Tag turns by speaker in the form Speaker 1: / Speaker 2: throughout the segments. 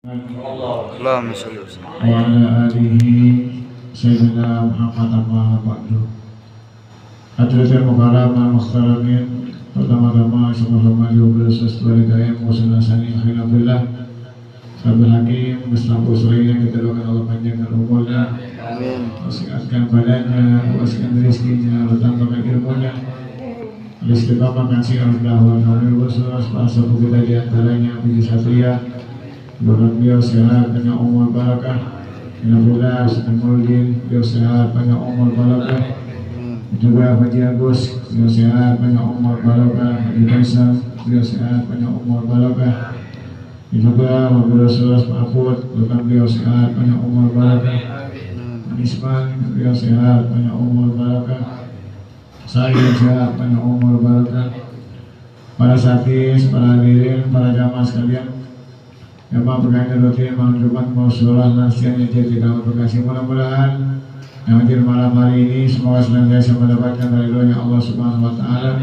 Speaker 1: Allahumma sholli wa sallim.
Speaker 2: Wa ala alihi sayyidina Muhammad amma ba'du. Hadirin mukarraman muhtaramin, pertama-tama sama-sama juga sesuai dengan musuh-nasani alhamdulillah. Sahabat hakim bersama usulnya kita doakan Allah panjangkan umurnya,
Speaker 1: Amin.
Speaker 2: wasiatkan badannya, wasiatkan rezekinya, bertambahkan ilmunya, istiqamah kasih Allah wa nabi Rasulullah sallallahu kita di antaranya Budi Satria. Semoga beliau sehat, banyak umur barakah. Alhamdulillah, sedang Maulidin, beliau sehat, banyak umur barakah. Juga Haji Agus, beliau sehat, banyak umur barakah. Haji Faisal, beliau sehat, banyak umur barakah. Juga Nabi Rasulullah Mahfud, beliau sehat, banyak umur barakah. Isman, beliau sehat, banyak umur barakah. Saya sehat, banyak umur barakah. Para satis, para hadirin, para jamaah sekalian, yang berkaitan rutin malam Jumat Musulah nasihat yang jadi kamu berkasih, mudah-mudahan yang hadir malam hari ini semoga senantiasa mendapatkan ridhonya Allah Subhanahu Wa Taala,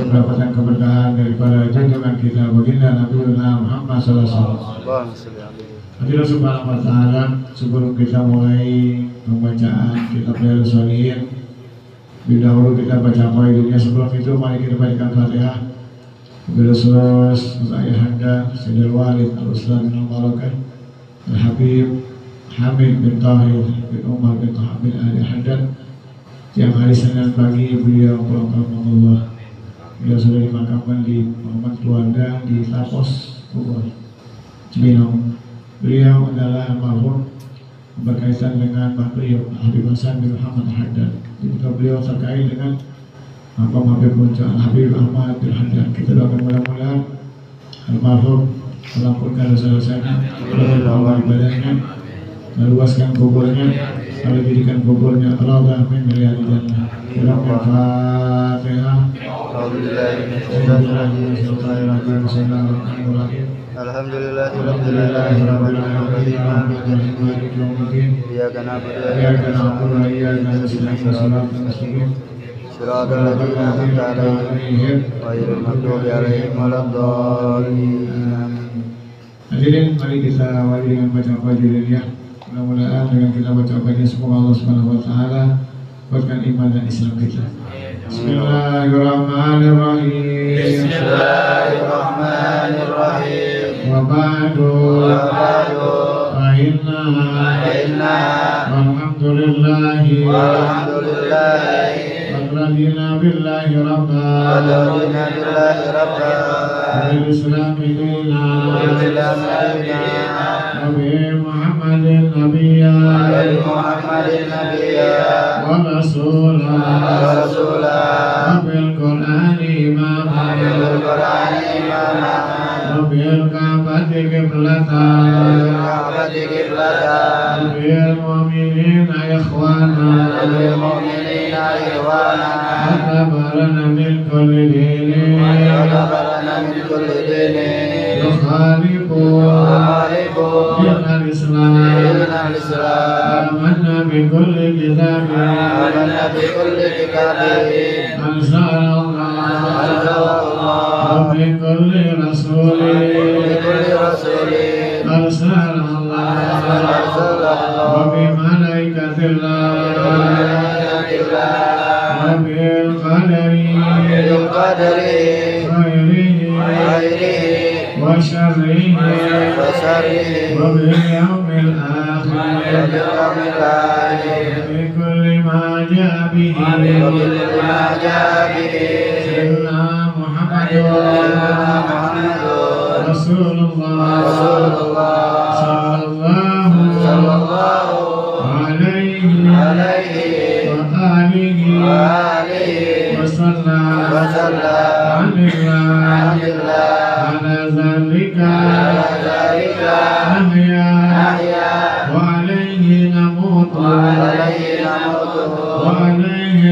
Speaker 2: mendapatkan keberkahan daripada junjungan kita baginda Nabi Muhammad Sallallahu Alaihi Wasallam. Hadirin Subhanahu Wa Taala, sebelum kita mulai pembacaan kitab Riyadhus Shalihin, dahulu kita baca faedahnya. Sebelum itu mari kita bacakan Fatihah. Bersus ayahanda Sayyidul Walid Al-Ustaz bin Al-Barakah Al-Habib Hamid bin Tahir bin Umar bin Hamid Al-Haddad yang hari Senin pagi beliau pulang ke Allah. Beliau sudah dimakamkan di Muhammad keluarga di Tapos, Bogor, Cibinong. Beliau adalah almarhum berkaitan dengan beliau Habib Hasan bin Muhammad Al-Haddad. Juga beliau terkait dengan Habib Muncul Habib Ahmad bin Haddad. Kita doakan mudah-mudahan almarhum melampurkan dosa-dosanya, Allah ibadahnya, meluaskan kuburnya, lalu jadikan kuburnya Raudah min riyadil jannah. Dalam Al-Fatihah. Alhamdulillahirrahmanirrahim.
Speaker 1: Iyyaka na'budu
Speaker 2: wa iyyaka nasta'in.
Speaker 1: Shiratal ladzina an'amta 'alaihim ghairil maghdubi 'alaihim waladdallin.
Speaker 2: Hadirin, mari kita awali dengan baca fajr ya. Mudah-mudahan dengan kita baca fajr semoga Allah Subhanahu Wa Taala kuatkan iman dan Islam kita. Bismillahirrahmanirrahim.
Speaker 1: Bismillahirrahmanirrahim.
Speaker 2: Wa ba'du. Fa inna walhamdulillahi radina billahi rabba bil islam dina Nabi Muhammadin nabiyya wa rasulah bil Qur'ani imama bil Ka'bati qiblatan bil mu'minina ikhwana Atabarana min kulli dinin Yukhalifu dinal Islam Amanna bi kulli kitabin Anzalallah wa bi kulli rasulin Arsalallah wa bi malaikatillah خيره وشره وباليوم الآخر بكل ما جاء به سيدنا محمد رسول الله صلى الله عليه وآله وسلم على ذلك نحيا وعليه نموت وعليه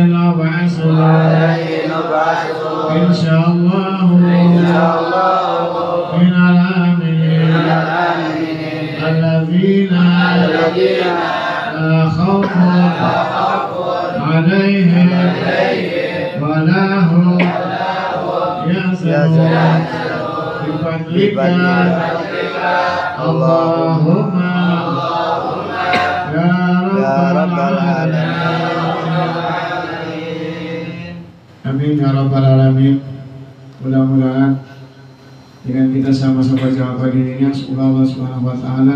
Speaker 2: نبعث إن شاء الله من الآمنين الذين لا خوف عليهم ولا هم يحزنون bifadlika Allahumma ya rabbal alamin. Amin ya rabbal alamin. Mudah-mudahan dengan kita sama-sama jawab pagi ini, semoga Allah Subhanahu wa taala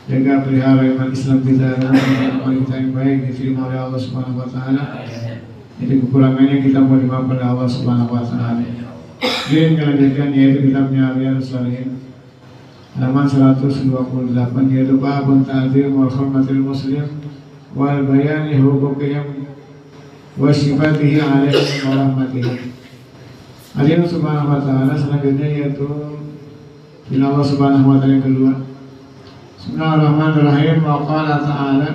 Speaker 2: jaga pelihara iman Islam kita dan amal kita yang baik diterima oleh Allah Subhanahu wa taala. Jadi kekurangannya kita mau dimaafkan oleh Allah Subhanahu wa taala. Yang kelanjutan yaitu kitabnya Riyadhus Shalihin halaman 128, yaitu babun ta'zim wal hurmatil muslim wal bayani huquqihim wa sifatihi alaihi wa rahmatihi. Allah Subhanahu wa taala selanjutnya yaitu bila Allah Subhanahu wa taala yang kedua. Bismillahirrahmanirrahim. Wa qala ta'ala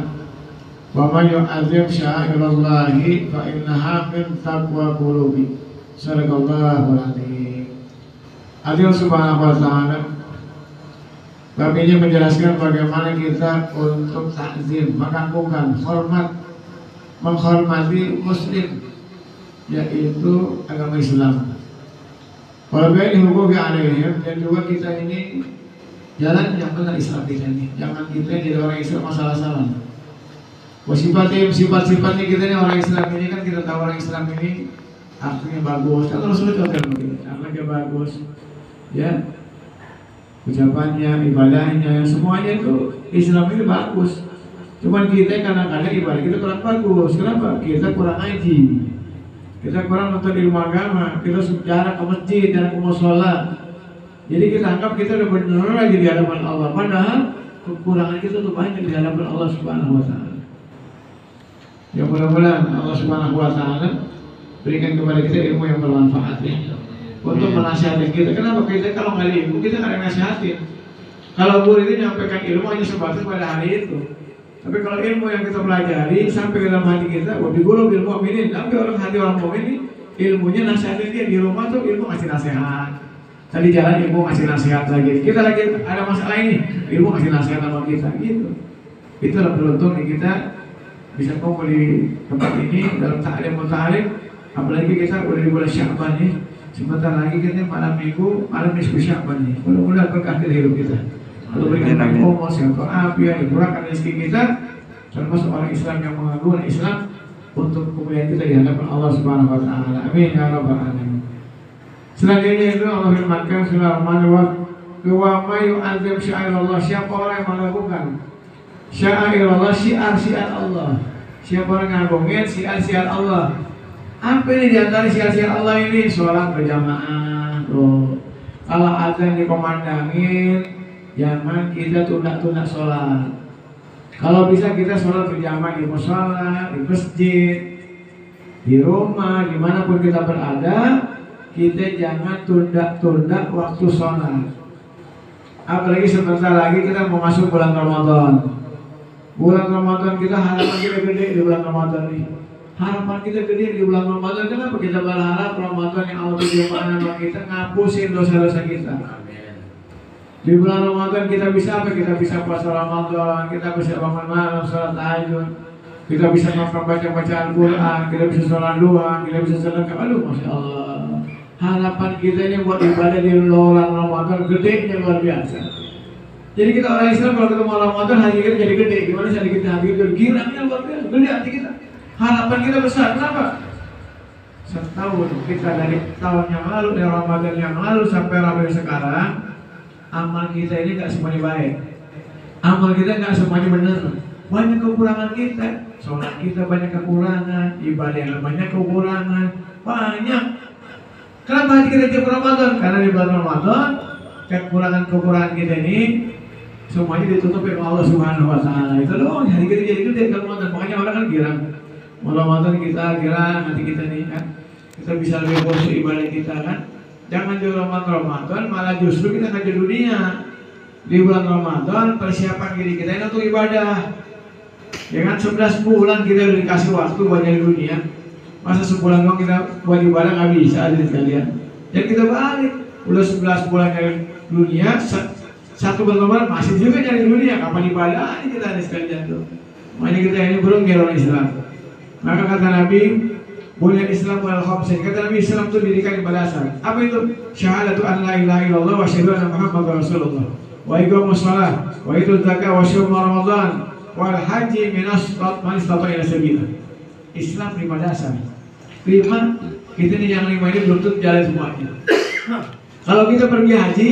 Speaker 2: wa may yu'azzim sya'irallahi fa innaha min taqwa qulubi. Sadaqallahul azim. Allah Subhanahu wa taala bab ini menjelaskan bagaimana kita untuk takzim, mengagungkan, hormat, menghormati muslim, yaitu agama Islam. Walaupun dihukum alaihim, dan juga kita ini jalan yang benar Islam kita ini. Jangan kita jadi orang Islam masalah-salah. Sifat-sifatnya kita ini orang Islam ini kan kita tahu orang Islam ini artinya bagus. Kan Rasulullah kan begini, artinya bagus, ya. Ucapannya, ibadahnya, semuanya itu Islam ini bagus. Cuman kita kadang-kadang ibadah kita kurang bagus. Kenapa? Kita kurang ngaji, kita kurang nonton ilmu agama, kita jarang ke masjid, jarang ke mushola. Jadi kita anggap kita udah benar lagi di hadapan Allah. Padahal kekurangan kita tuh banyak di hadapan Allah Subhanahu wa taala. Ya mudah-mudahan Allah Subhanahu wa taala berikan kepada kita ilmu yang bermanfaat ya. Untuk menasihati kita. Kenapa? Kita kalau nggak ada ilmu kita nggak ada nasihatin. Kalau guru itu menyampaikan ilmu hanya sebatas pada hari itu. Tapi kalau ilmu yang kita pelajari sampai ke dalam hati kita, di guru ilmu mukminin, tapi orang hati orang mukmin ilmunya nasihatin dia di rumah tuh ilmu ngasih nasihat. Tadi jalan ilmu ngasih nasihat lagi. Kita lagi ada masalah ini, ilmu ngasih nasihat sama kita gitu. Itulah beruntung kita bisa kumpul di tempat ini dalam ta'lim muta'alim. Apalagi kita udah di bulan Sya'ban nih. Sebentar lagi kita malam minggu, malam nisfu Sya'ban nih. Mudah-mudahan berkah di hidup kita. Kalau berikan umur, sehat afiat, dimurahkan rezeki kita, termasuk orang Islam yang mengagungkan Islam untuk kemuliaan kita di hadapan Allah Subhanahu wa taala. Amin ya rabbal alamin. Selanjutnya itu Allah firmankan Bismillahirrahmanirrahim. Wa may yu'azzim syi'arallah, siapa orang yang melakukan syi'arallah, syiar-syiar Allah. Siapa orang yang ngagungin syiar-syiar Allah. Apa ini diantara syiar-syiar Allah ini? Sholat berjamaah. Tuh. Kalau azan dikomandangin, jangan kita tunda-tunda sholat. Kalau bisa kita sholat berjamaah di mushola, di masjid, di rumah, dimanapun kita berada, kita jangan tunda-tunda waktu sholat. Apalagi sebentar lagi kita mau masuk bulan Ramadan. Bulan Ramadan kita harapan kita gede di bulan Ramadan ini. Harapan kita gede di bulan Ramadan. Kenapa kita berharap Ramadan yang Allah tujuan kita ngapusin dosa-dosa kita? Di bulan Ramadan kita bisa apa? Kita bisa puasa Ramadan, kita bisa bangun malam, sholat tahajud, kita bisa baca Al-Quran, kita bisa sholat duha, kita bisa sedekah. Aduh, masya Allah. Harapan kita ini buat ibadah di bulan Ramadan gedenya luar biasa. Jadi kita orang Islam kalau ketemu Ramadan hati kita jadi gede. Gimana sih kita hati kita girangnya luar biasa, gede hati kita. Harapan kita besar. Kenapa? Setahun kita dari tahun yang lalu, dari Ramadan yang lalu sampai Ramadan sekarang, amal kita ini gak semuanya baik. Amal kita gak semuanya benar. Banyak kekurangan kita. Sholat kita banyak kekurangan, ibadah yang banyak kekurangan, banyak. Kenapa hati kita di Ramadan? Karena di bulan Ramadan kekurangan kita ini semuanya ditutupi oleh Allah Subhanahu wa taala. Itu loh, hati kita jadi gede kalau Ramadan. Makanya orang kan girang. Ramadan kita girang, hati kita nih kan. Kita bisa lebih fokus ibadah kita kan. Jangan di Ramadan, malah justru kita kerja dunia. Di bulan Ramadan persiapan diri kita ini untuk ibadah. Ya kan 11 bulan kita udah dikasih waktu buat nyari dunia. Masa sebulan doang kita buat ibadah nggak bisa aja sekalian. Jadi kita balik. Udah 11 bulan nyari dunia, satu bulan Ramadan masih juga nyari dunia. Kapan ibadah kita ada sekalian tuh. Makanya kita ini belum orang Islam. Maka kata Nabi, Bunyan Islam wal khamsin. Kata Nabi, Islam itu didirikan pada asal. Apa itu? Syahadatu an la ilaha illallah wa syahadu anna Muhammadar Rasulullah. Wa iqamus shalah wa ituz zakah wa syaumu Ramadan wal haji min man istata ila sabila. Islam 5 dasar. 5 kita nih yang 5 ini belum tentu jalan semuanya. Kalau kita pergi haji,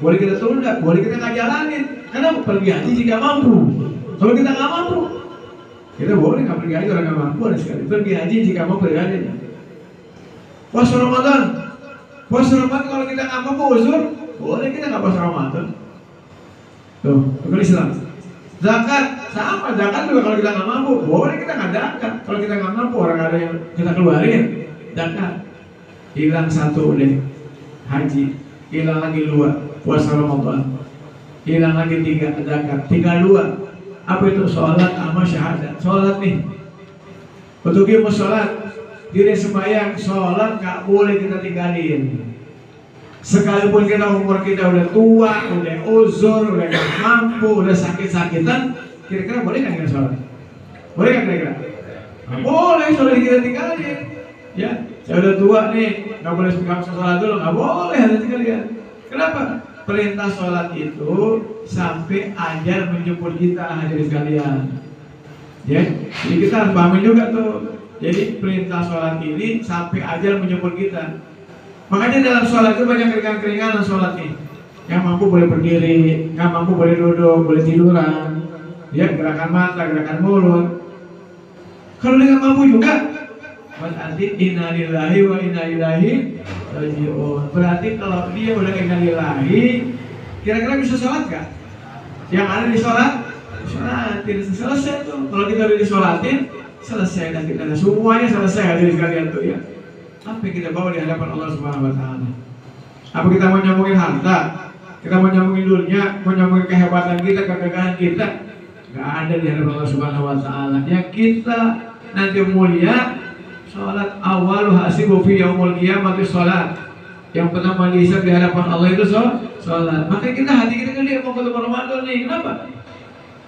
Speaker 2: boleh kita tunda, boleh kita nggak jalanin. Karena pergi haji jika mampu. Kalau kita nggak mampu, kita boleh nggak pergi haji orang nggak mampu ada sekali. Pergi haji jika mau pergi haji. Puasa Ramadan, kalau kita nggak mampu uzur, boleh kita nggak puasa Ramadan. Tuh, bukan Islam. Zakat sama, zakat juga kalau kita nggak mampu, boleh kita nggak zakat. Kalau kita nggak mampu, orang ada yang kita keluarin zakat. Hilang 1 deh, haji. Hilang lagi 2, puasa Ramadan. Hilang lagi 3, zakat. Tinggal 2. Apa itu? Sholat sama syahadat. Sholat nih. Untuk ilmu sholat, diri sembahyang, sholat nggak boleh kita tinggalin. Sekalipun kita umur kita udah tua, udah uzur, udah nggak mampu, udah sakit-sakitan, kira-kira boleh nggak kita sholat? Boleh nggak kira-kira? Nggak boleh sholat kita tinggalin. Ya, saya udah tua nih, nggak boleh sholat dulu, nggak boleh ada tinggalin. Kenapa? Perintah sholat itu sampai ajal menjemput kita, hadirin sekalian. Ya, jadi kita harus pahami juga tuh. Jadi perintah sholat ini sampai ajal menjemput kita. Makanya dalam sholat itu banyak keringan-keringanan sholat nih. Yang mampu boleh berdiri, nggak mampu boleh duduk, boleh tiduran. Ya, gerakan mata, gerakan mulut. Kalau dia nggak mampu juga, berarti innalillahi wa inna ilaihi raji'un. Berarti kalau dia udah innalillahi, kira-kira bisa sholat gak? Yang ada di sholat, sholatin selesai tuh. Kalau kita udah disolatin, selesai dan kita semuanya selesai hadirin sekalian tuh ya. Apa yang kita bawa di hadapan Allah Subhanahu wa taala? Apa kita mau nyambungin harta? Kita mau nyambungin dunia, mau nyambungin kehebatan kita, kegagahan kita? Gak ada di hadapan Allah Subhanahu wa taala. Yang kita nanti mulia, sholat awal hasibu fi yaumul qiyamati sholat. Yang pertama dihisab di hadapan Allah itu sholat. Makanya kita hati kita kan mau ketemu Ramadan nih. Kenapa?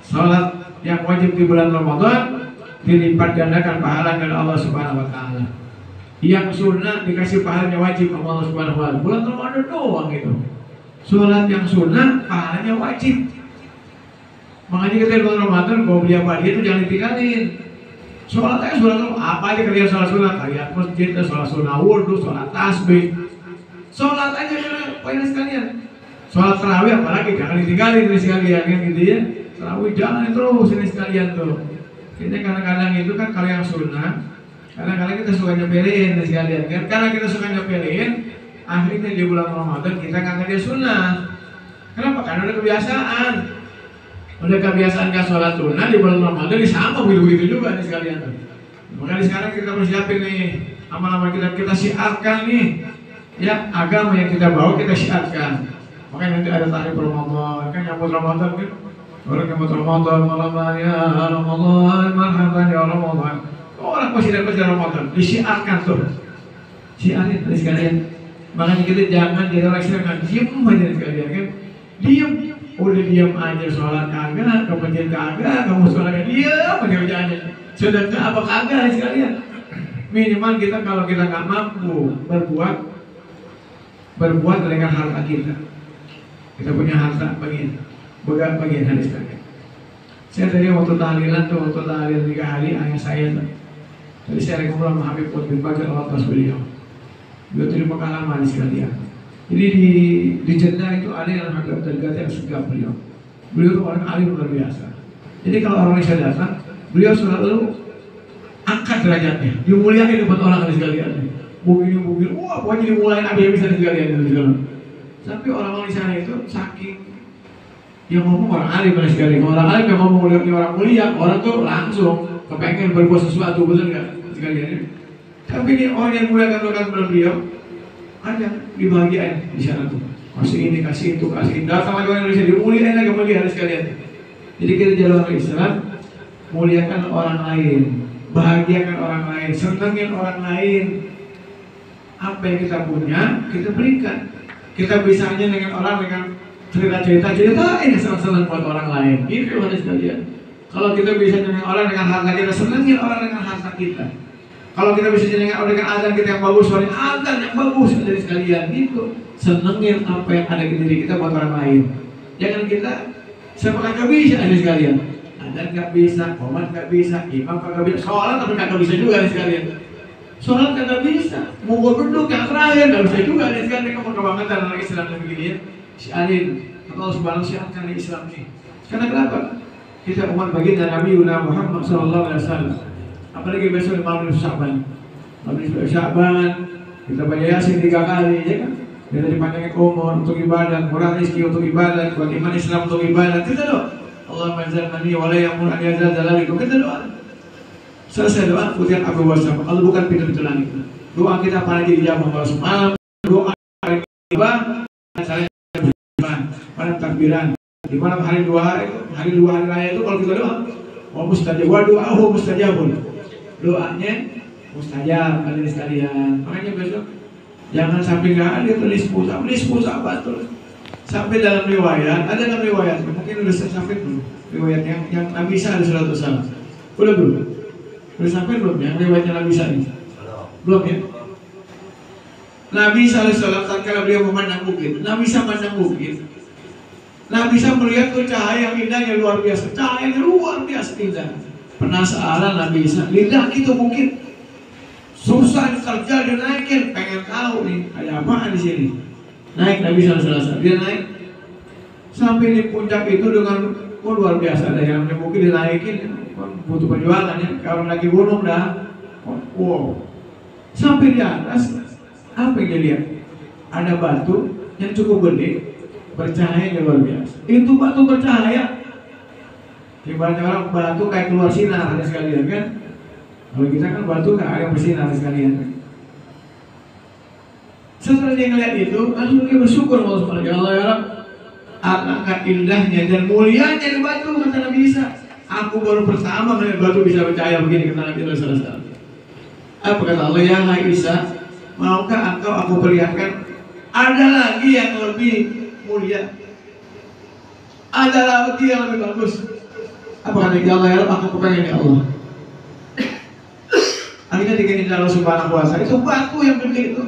Speaker 2: Sholat yang wajib di bulan Ramadan dilipat gandakan pahala dari Allah Subhanahu wa taala. Yang sunnah dikasih pahalanya wajib sama Allah Subhanahu wa taala. Bulan Ramadan doang gitu. Sholat yang sunnah pahalanya wajib. Makanya kita di bulan Ramadan kalau beli apa dia itu jangan ditinggalin. Sholat aja sholat apa aja kerja sholat sunat, ayat masjid, sholat sunah wudhu, sholat tasbih. Sholat aja poinnya sekalian. Sholat tarawih apalagi jangan ditinggalin ini sekalian kan gitu ya. Tarawih jangan terus ini sekalian tuh. Kita kadang-kadang itu kan kalau yang sunnah, kadang-kadang kita suka nyepelin ini sekalian kan. Karena kita suka nyepelin, akhirnya di bulan Ramadan kita nggak kerja sunnah. Kenapa? Karena udah kebiasaan. Udah kebiasaan gak sholat sunnah di bulan Ramadan ini sama begitu juga nih sekalian. Makanya sekarang kita persiapin nih amal-amal kita syiarkan nih ya agama yang kita bawa kita syiarkan. Makanya nanti ada tahlil Ramadan kan nyambut Ramadan kan orang nyambut Ramadan malam ya Ramadan marhaban ya Ramadan orang pasti Ramadan disiarkan tuh syiarin nih sekalian. Makanya kita jangan jadi orang Islam diem aja sekalian kan diem. Udah diam aja sholat kagak, ke masjid kagak, kamu sholat diam aja kerjaannya. Sedekah apa kagak sekalian. Minimal kita kalau kita nggak mampu berbuat dengan harta kita. Kita punya harta bagian hadis tadi. Saya tadi waktu tahlilan tuh, waktu tahlil 3 hari ayah saya tuh. Tadi saya ngobrol sama Habib bin Bakar atas beliau. Beliau terima pengalaman sekalian. Jadi di Jeddah itu ada yang Habib Abdul yang suka beliau. Beliau itu orang alim luar biasa. Jadi kalau orang Indonesia datang, beliau selalu angkat derajatnya, dimuliakan depan orang sekalian. Bugil, wah pokoknya dimulain habis-habisan sekalian itu. Tapi orang-orang di sana itu saking yang ngomong orang alim sekali. Orang alim yang ngomong orang mulia, orang tuh langsung kepengen berbuat sesuatu, betul nggak sekalian? Tapi ini orang yang muliakan beliau ada dibahagiain di sana tuh. Kasih ini, kasih itu, kasih ini. Datang lagi orang Indonesia dimuliain lagi mulia sekalian. Jadi kita jalan Islam, muliakan orang lain, bahagiakan orang lain, senengin orang lain. Apa yang kita punya, kita berikan. Kita bisa hanya dengan orang dengan cerita ini senang-senang buat orang lain. Itu ada sekalian. Kalau kita bisa dengan orang dengan harta kita, senengin orang dengan harta kita. Kalau kita bisa jenengan dengan azan kita yang bagus, suara azan yang bagus dari sekalian itu senengin apa yang ada di diri kita buat orang lain. Jangan kita sepakat gak bisa ada sekalian. Azan gak bisa, komat gak bisa, imam gak bisa, sholat tapi gak bisa juga ada sekalian. Sholat gak bisa, mau duduk yang terakhir gak bisa juga ada sekalian. Kamu kebangetan orang Islam yang begini ya. Si Alin, atau subhanahu syiarkan Islam ini. Karena kenapa? Kita umat baginda Nabi Muhammad SAW. Apalagi besok malam Sya'ban. Malam Sya'ban kita baca Yasin 3 kali, ya kan? Kita dipanjangkan umur untuk ibadah, murah rezeki untuk ibadah, bagaimana Islam untuk ibadah. Kita doa. Allahumma zalmani wa la yamur an yazal jalalikum. Kita doa. Selesai doa, kemudian Abu Wasam. Allah bukan pintu-pintu langit. Doa kita apalagi dijawab Allah semalam. Doa ibadah, saling malam takbiran. Di malam hari dua hari raya itu kalau kita doa, wa mustajab wa du'ahu mustajabun. Doanya mustajab kalian sekalian. Makanya besok jangan sampai nggak ada tulis pusat terus. Sampai dalam riwayat, ada dalam riwayat, mungkin udah sampai belum? Riwayat yang Nabi Isa ada salatu salam. Udah belum? Udah sampai belum ya riwayatnya Nabi Isa ini? Belum ya? Nabi Isa alaihissalam tatkala beliau memandang bukit, Nabi Isa memandang bukit. Nabi Isa melihat tuh cahaya yang indahnya luar biasa, cahayanya luar biasa indah. Penasaran Nabi Isa, lidah itu bukit, susah kerja dinaikin, pengen tahu nih ada apa di sini. Naik Nabi Isa alaihissalam, dia naik sampai di puncak itu dengan luar biasa. Ada yang bukit dinaikin, butuh perjuangan ya. Kalau lagi gunung dah, wow. Sampai di atas, apa yang dia lihat? Ada batu yang cukup gede. Bercahaya luar biasa. Itu batu bercahaya. Ibaratnya orang batu kayak keluar sinar ada sekalian kan. Kalau kita kan batu nggak ada yang bersinar sekalian. Setelah dia ngeliat itu, langsung dia bersyukur Allah SWT. Ya Allah ya Rabb, alangkah indahnya dan mulianya di batu, kata Nabi Isa. Aku baru pertama melihat batu bisa bercahaya begini, kata Nabi SAW. Apa kata Allah? Ya hai Isa, maukah engkau aku perlihatkan ada lagi yang lebih mulia, ada lagi yang lebih bagus. Apa kata ya Allah ya Rabb, aku kepengen ya Allah. Akhirnya digini Allah Subhanahu wa Ta'ala. Itu batu yang gede itu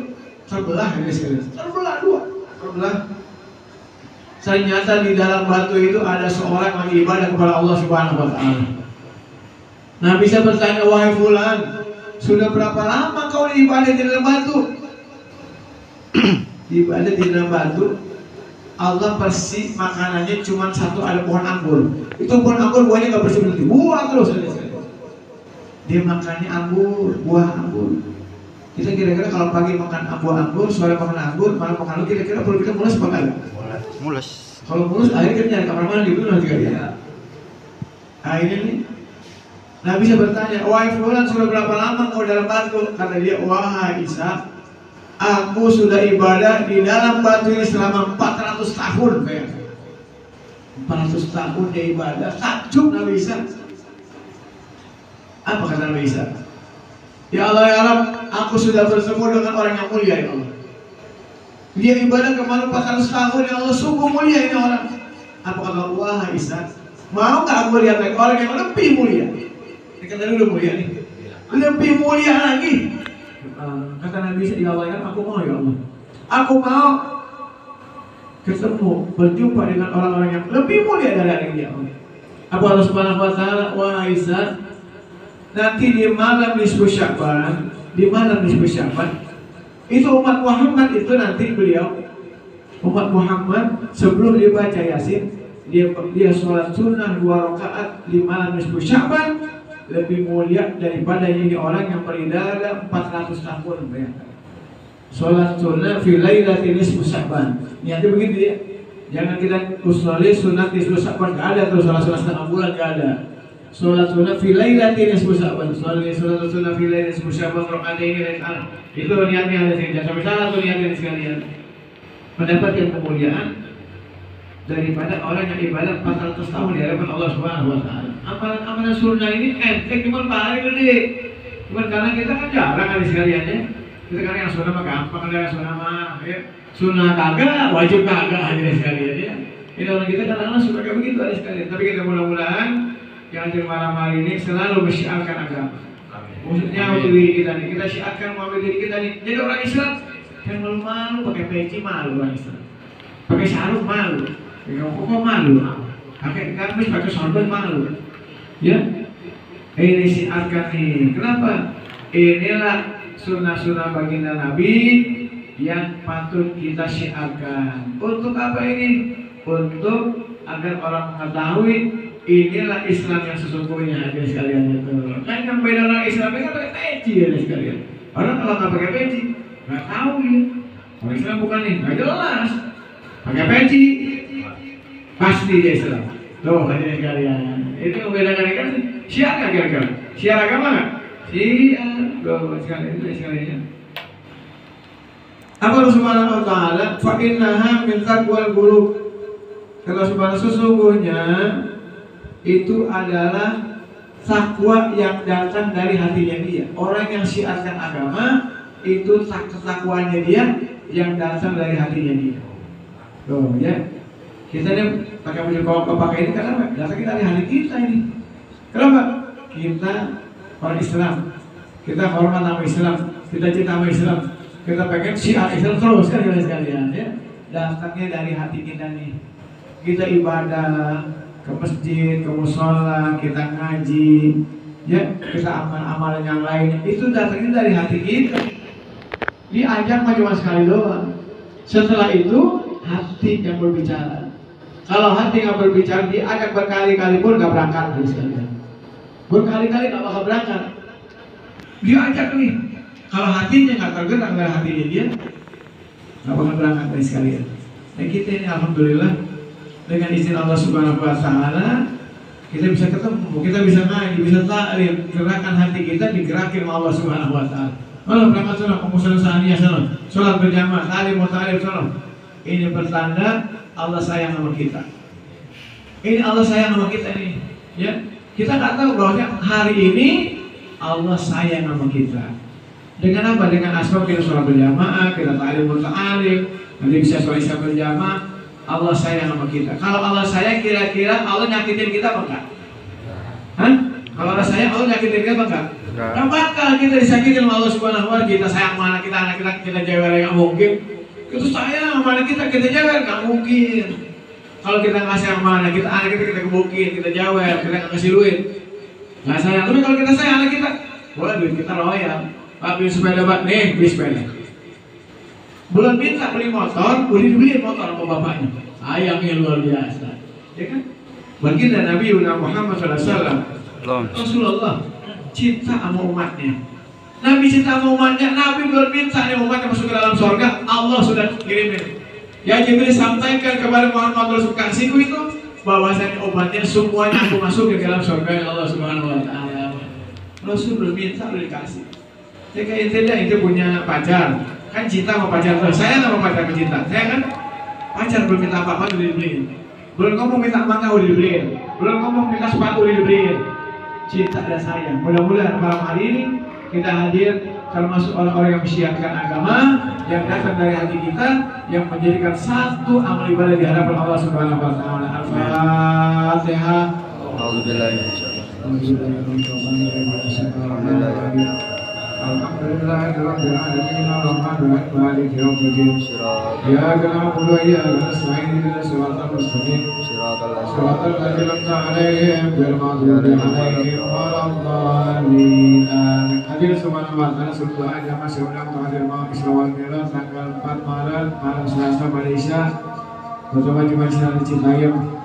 Speaker 2: terbelah ya sekalian, terbelah dua, terbelah. Ternyata di dalam batu itu ada seorang yang ibadah kepada Allah Subhanahu wa Ta'ala. Nah bisa bertanya, wahai fulan, sudah berapa lama kau ibadah di dalam batu? Ibadah di dalam batu, Allah pasti makanannya cuma satu, ada pohon anggur. Itu pohon anggur buahnya nggak bersih berhenti, buah terus. Dia makannya anggur, buah anggur. Kita kira-kira kalau pagi makan buah anggur, sore makan anggur, malam makan anggur, kira-kira perlu kita mulus apa enggak?
Speaker 1: Mulus.
Speaker 2: Kalau mulus, akhirnya kita nyari kamar mandi dulu nanti kan ya. Akhirnya nih, Nabi bisa bertanya, wahai fulan, sudah berapa lama kau dalam batu? Kata dia, wahai Isa, aku sudah ibadah di dalam batu ini selama 400 tahun. 400 tahun dia ibadah, takjub Nabi Isa. Apa kata Nabi Isa? Ya Allah ya Rabb, aku sudah bertemu dengan orang yang mulia ya Allah. Dia ibadah kemarin 400 tahun ya Allah, sungguh mulia ini orang. Apa kata Allah? Wahai Isa, mau gak aku lihat lagi orang yang lebih mulia? Ini kan tadi udah mulia nih, lebih mulia lagi. Kata Nabi Isa, ya Allah ya Rabb, aku mau ya Allah, aku mau ketemu, berjumpa dengan orang-orang yang lebih mulia dari dia. Apa Allah Subhanahu wa Ta'ala? Wahai Isa, nanti di malam nisfu Sya'ban, itu umat Muhammad itu nanti beliau, umat Muhammad sebelum dia baca Yasin, dia sholat sunnah 2 rakaat di malam nisfu Sya'ban lebih mulia daripada ini orang yang beribadah 400 tahun. Sholat sunnah fi lailati nisfu Sya'ban. Niatnya begitu ya. Jangan kita usolli sunat nisfu Sya'ban, gak ada tuh sholat setengah bulan, gak ada. Sholat sunnah fi lailati nisfu Sya'ban, sholat sunnah fi lailati nisfu Sya'ban, rakaat ini dan salah. Itu niatnya ada sini. Jangan sampai salah tuh niatnya sekalian. Mendapatkan kemuliaan daripada orang yang ibadah 400 tahun di hadapan Allah Subhanahu wa Ta'ala. Amalan sunnah ini enteng cuma paling gede. Cuma karena kita kan jarang kali sekalian ya. Kita kan yang sunnah mah gampang, ada yang sunnah mah ya. Sunnah kagak, wajib kagak aja sekalian ya. Ini orang kita kadang-kadang suka kayak begitu ada sekalian. Tapi kita mudah-mudahan yang hadir malam hari ini selalu mensyiarkan agama. Amin. Maksudnya untuk diri kita nih, kita syiarkan mengambil diri kita nih. Jadi orang Islam yang malu-malu pakai peci malu orang Islam. Pakai sarung malu, pakai koko malu, pakai gamis, pakai sorban malu. Ya, ini syiarkan nih. Kenapa? Inilah sunnah-sunnah baginda Nabi yang patut kita syiarkan. Untuk apa ini? Untuk agar orang mengetahui inilah Islam yang sesungguhnya, hadirin sekalian itu. Kan yang beda orang Islam itu kan pakai peci, hadirin sekalian. Orang kalau nggak pakai peci, nggak tahu ya. Orang Islam bukan nih, nggak jelas. Pakai peci, pasti dia Islam. Tuh, hadirin sekalian. Itu membedakan kan syiar nggak kira-kira? Syiar agama nggak? Syiar. Tuh, sekalian. Apa Allah Subhanahu Wa Taala? Fa innaha min taqwal qulub. Kalau Subhanahu sesungguhnya itu adalah takwa yang datang dari hatinya dia. Orang yang syiarkan agama itu ketakwaannya dia yang datang dari hatinya dia. Tuh ya, kita nih pakai baju koko pakai ini karena datangnya dari hati kita ini. Kenapa? Kita orang Islam, kita hormat sama Islam, kita cinta sama Islam, kita pengen syiar Islam terus kan sekalian ya. Datangnya dari hati kita nih. Kita ibadah ke masjid, ke mushola, kita ngaji, ya kita amal-amalan yang lain itu datangnya dari hati kita. Diajak cuma sekali doang. Setelah itu hati yang berbicara. Kalau hati nggak berbicara, diajak berkali-kali pun nggak berangkat dari sekalian. Berkali-kali nggak bakal berangkat. Diajak nih, kalau hatinya nggak tergerak dari hatinya dia, nggak bakal berangkat dari sekalian. Nah kita ini alhamdulillah dengan izin Allah Subhanahu Wa Taala kita bisa ketemu, kita bisa ngaji, bisa taklim, gerakan hati kita digerakin oleh Allah Subhanahu Wa Taala. Malah berangkat sholat, pengusaha sahaniah sholat berjamaah, taklim, sholat. Ini pertanda Allah sayang sama kita. Ini Allah sayang sama kita nih, ya. Kita nggak tahu bahwa hari ini Allah sayang sama kita. Dengan apa? Dengan asbab kita sholat berjamaah, kita taklim, nanti bisa sholat isya berjamaah. Allah sayang sama kita. Kalau Allah sayang, kira-kira Allah nyakitin kita apa enggak? Hah? Kalau Allah sayang, Allah nyakitin kita apa enggak? Enggak bakal kita disakitin sama Allah Subhanahu Wa Taala. Kita sayang sama anak kita jewer nggak mungkin. Kita sayang sama anak kita jewer nggak mungkin. Kalau kita nggak sayang sama anak kita kebukin, kita jewer, kita nggak kasih duit, nggak sayang. Tapi kalau kita sayang anak kita, boleh duit kita royal. Pak beli sepeda, Pak, nih beli sepeda. Bulan minta beli motor, boleh dibeli motor sama bapaknya. Sayangnya luar biasa, ya kan? Baginda Nabi Muhammad SAW, Rasulullah cinta sama umatnya. Nabi cinta sama umatnya. Nabi belum minta nih umatnya masuk ke dalam surga, Allah sudah kirimin. Ya Jibril sampaikan kepada Muhammad Rasul kasihku itu bahwasanya umatnya semuanya aku masuk ke dalam surga Allah Subhanahu Wa Taala. Rasul belum minta, belum dikasih. Jika itu punya pacar. Kan cinta sama pacar, saya sama pacar cinta. Saya kan pacar belum minta apa-apa udah dibeliin. Belum ngomong minta mangga udah dibeliin. Belum ngomong minta sepatu udah dibeliin. Cinta dan sayang. Mudah-mudahan malam hari ini kita hadir termasuk orang-orang yang menyiapkan agama yang datang dari hati kita, yang menjadikan satu amal ibadah di hadapan Allah Subhanahu Wa Taala. Al-Fatihah. Alhamdulillahirabbil alamin arrahmanir rahim maliki yaumiddin iyyaka na'budu wa iyyaka nasta'in ihdinas siratal mustaqim siratal ladzina an'amta 'alaihim ghairil maghdubi 'alaihim waladdallin. Hadir subhanahu wa ta'ala sebuah agama seundang hadir malam Isra wal Mi'raj tanggal 4 Maret malam Selasa Malaysia bersama Jumat Sinar Citayam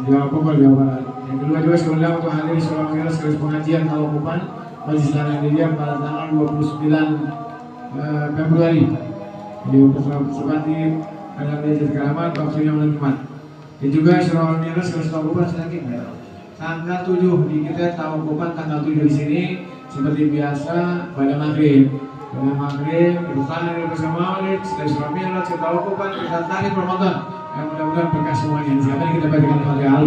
Speaker 2: Jawa Barat, Jawa Barat. Yang kedua juga seundang untuk hadir Isra wal Mi'raj sekaligus pengajian Tawakupan Majelis Tanah India pada tanggal 29 Februari di Persepati Kadang Desa Keramat waktu yang Jumat. Dan juga Isra wal Mi'raj sekaligus Tawakupan sedang tanggal 7 di kita Tawakupan tanggal 7 di sini seperti biasa pada maghrib. Pada maghrib kita tanya bersama Maulid, setelah Isra wal Mi'raj kita Tawakupan kita tarik Ramadan. Mudah-mudahan berkah semuanya. Siapa yang kita berikan Fatihah.